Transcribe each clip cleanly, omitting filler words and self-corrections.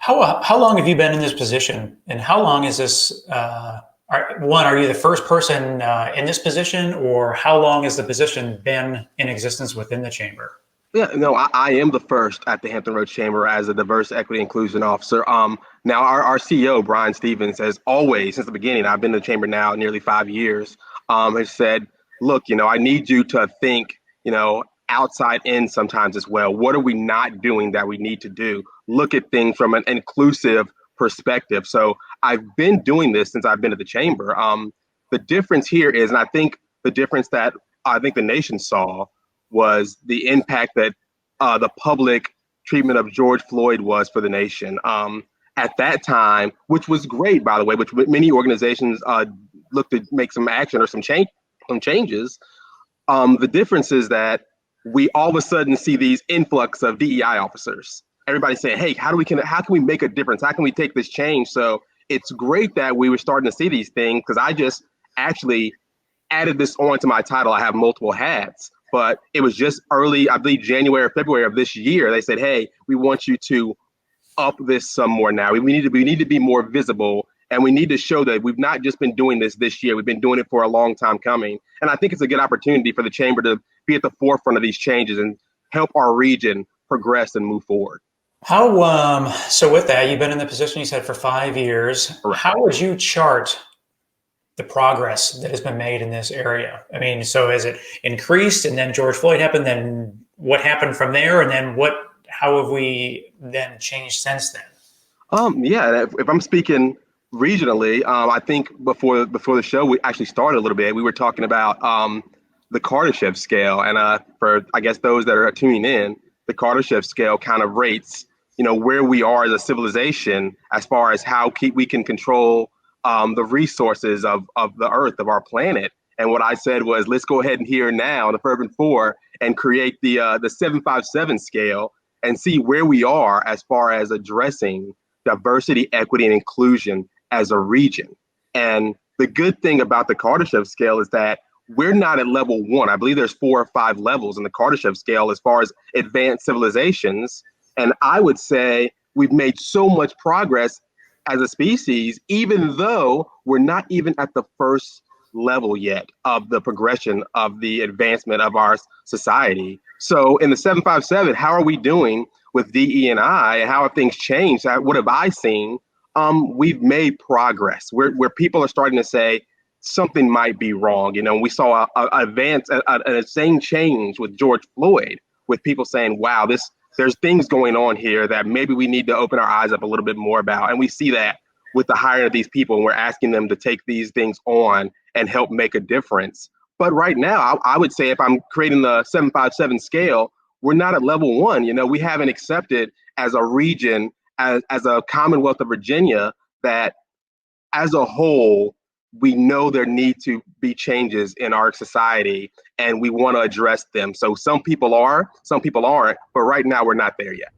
How long have you been in this position, and how long is this? Are you the first person in this position, or how long has the position been in existence within the chamber? Yeah, no, I am the first at the Hampton Roads Chamber as a diverse equity inclusion officer. Now our CEO, Brian Stevens, has always, since the beginning, I've been in the chamber now nearly 5 years, has said, look, I need you to think, outside in sometimes as well. What are we not doing that we need to do? Look at things from an inclusive perspective. So I've been doing this since I've been at the chamber. The difference here is, and I think the difference that I think the nation saw was the impact that the public treatment of George Floyd was for the nation. At that time, which was great, by the way, which many organizations looked to make some action or some changes. The difference is that we all of a sudden see these influx of DEI officers. Everybody saying, "Hey, how can we make a difference? How can we take this change?" So it's great that we were starting to see these things because I just actually added this on to my title. I have multiple hats, but it was just early, I believe January or February of this year. They said, "Hey, we want you to up this some more now. We need to be more visible, and we need to show that we've not just been doing this year. We've been doing it for a long time coming." And I think it's a good opportunity for the chamber to be at the forefront of these changes and help our region progress and move forward. So with that, you've been in the position you said for 5 years. Correct. How would you chart the progress that has been made in this area? I mean, so has it increased, and then George Floyd happened, then what happened from there, and then how have we then changed since then? Yeah, if I'm speaking regionally, I think before the show we actually started a little bit, we were talking about the Kardashev scale, and for I guess those that are tuning in, the Kardashev scale kind of rates, where we are as a civilization as far as how we can control the resources of the earth, of our planet. And what I said was, let's go ahead and here now, the Fervent Four, and create the 757 scale and see where we are as far as addressing diversity, equity, and inclusion as a region. And the good thing about the Kardashev scale is that we're not at level one. I believe there's 4 or 5 levels in the Kardashev scale as far as advanced civilizations. And I would say we've made so much progress as a species, even though we're not even at the first level yet of the progression of the advancement of our society. So in the 757, how are we doing with DE&I, and how have things changed? What have I seen? We've made progress where people are starting to say something might be wrong. We saw an insane change with George Floyd, with people saying, wow, there's things going on here that maybe we need to open our eyes up a little bit more about. And we see that with the hiring of these people, and we're asking them to take these things on and help make a difference. But right now, I would say if I'm creating the 757 scale, we're not at level one. We haven't accepted as a region, as a Commonwealth of Virginia, that as a whole, we know there need to be changes in our society, and we want to address them. So some people are, some people aren't, but right now we're not there yet.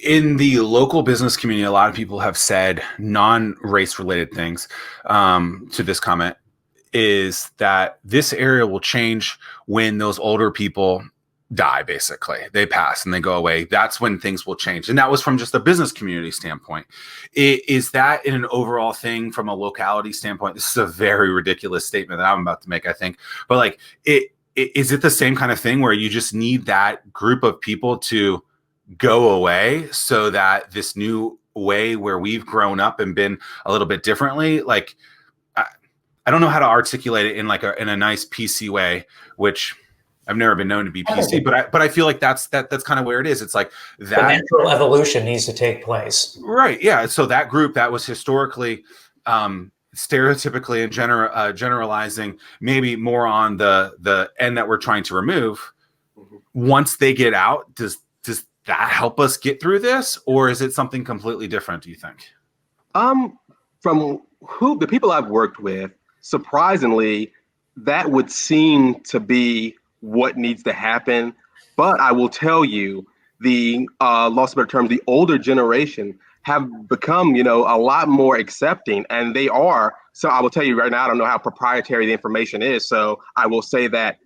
In the local business community, a lot of people have said non-race related things to this comment, is that this area will change when those older people die. Basically, they pass and they go away. That's when things will change. And that was from just a business community standpoint. Is that in an overall thing from a locality standpoint? This is a very ridiculous statement that I'm about to make, I think. But is it the same kind of thing where you just need that group of people to go away so that this new way where we've grown up and been a little bit differently, I don't know how to articulate it in a nice PC way, which I've never been known to be PC, but I feel like that's kind of where it is. It's like that the natural evolution needs to take place. Right. Yeah. So that group that was historically stereotypically and generalizing, maybe more on the end that we're trying to remove. Once they get out, does that help us get through this, or is it something completely different, do you think? From the people I've worked with, surprisingly, that would seem to be what needs to happen. But I will tell you, the loss of better terms, the older generation have become, a lot more accepting, and they are. So I will tell you right now, I don't know how proprietary the information is. So I will say that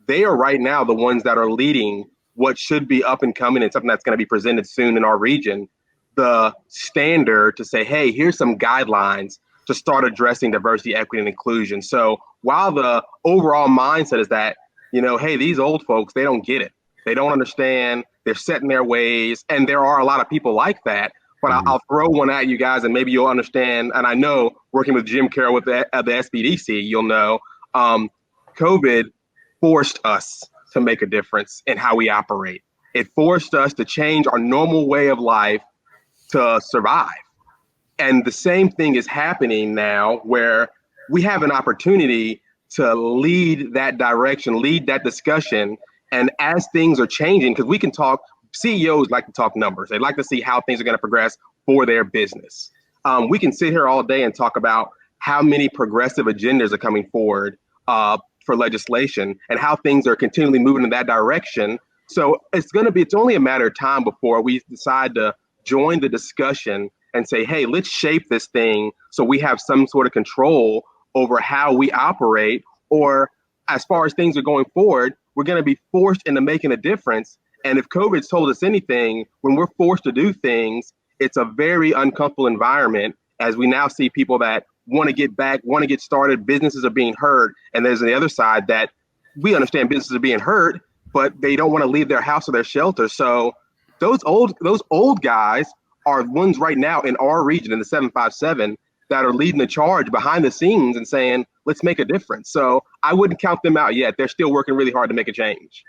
they are right now the ones that are leading what should be up and coming and something that's going to be presented soon in our region. the standard to say, hey, here's some guidelines to start addressing diversity, equity, and inclusion. So while the overall mindset is that, hey, these old folks, they don't get it. They don't understand. They're set in their ways. And there are a lot of people like that. But I'll throw one at you guys, and maybe you'll understand. And I know working with Jim Carroll with the SBDC, you'll know COVID forced us to make a difference in how we operate. It forced us to change our normal way of life to survive. And the same thing is happening now, where we have an opportunity to lead that direction, lead that discussion. And as things are changing, because we can talk, CEOs like to talk numbers. They like to see how things are going to progress for their business. We can sit here all day and talk about how many progressive agendas are coming forward for legislation and how things are continually moving in that direction. So it's only a matter of time before we decide to join the discussion and say, hey, let's shape this thing so we have some sort of control over how we operate. Or as far as things are going forward, we're going to be forced into making a difference. And if COVID's told us anything, when we're forced to do things, it's a very uncomfortable environment, as we now see people that want to get back, want to get started, businesses are being hurt. And there's the other side that we understand businesses are being hurt, but they don't want to leave their house or their shelter. So those old guys are ones right now in our region, in the 757, that are leading the charge behind the scenes and saying, let's make a difference. So I wouldn't count them out yet. They're still working really hard to make a change.